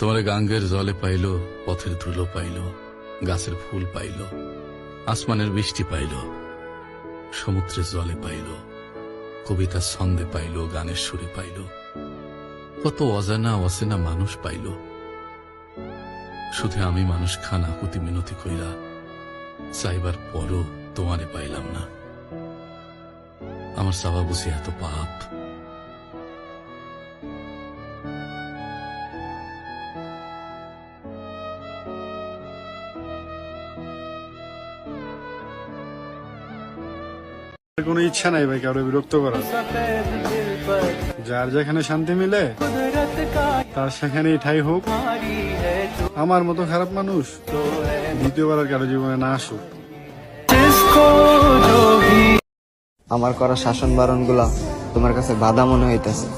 তোমার গাঙ্গের জলে পাইল, পথের ধুলো পাইল, গাছের ফুল পাইল, আসমানের বৃষ্টি পাইল, সমুদ্রের জলে পাইল, কবিতার ছন্দে পাইল, গানের সুরে পাইল, কত অজানা অচেনা মানুষ পাইল। শুধু আমি মানুষ খানা কুতি মিনতি কইরা চাইবার পরও তোমারে পাইলাম না। আমার চাওয়া বুঝি এত পাপ। কোনো ইচ্ছা নাই ভাই কারো বিরক্ত করার। যার যেখানে শান্তি মিলে তার সেখানেই ঠাই হোক। আমার মতো খারাপ মানুষ দ্বিতীয়বার আর কারো জীবনে না আসুক। আমার করা শাসন বারণ গুলা তোমার কাছে বাধা মনে হইতেছে,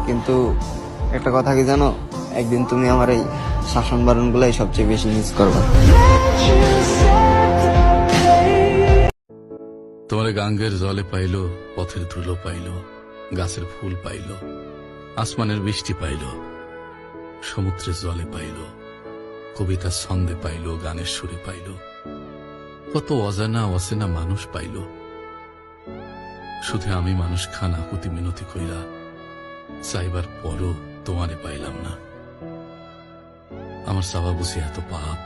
কিন্তু একটা কথা কি জানো, একদিন তুমি আমার এই শাসন বারণ গুলাই সবচেয়ে বেশি মিস করবা। তোমার গাঙ্গের জলে পাইল, পথের ধুলো পাইল, গাছের ফুল পাইল, আসমানের বৃষ্টি পাইল, সমুদ্রের জলে পাইল, কবিতার ছন্দে পাইল, গানের সুরে পাইল, কত অজানা অচেনা মানুষ পাইল। শুধু আমি মানুষ খানা কুতি মিনতি কইরা চাইবার পরও তোমারে পাইলাম না। আমার চাওয়া বুঝি এত পাপ।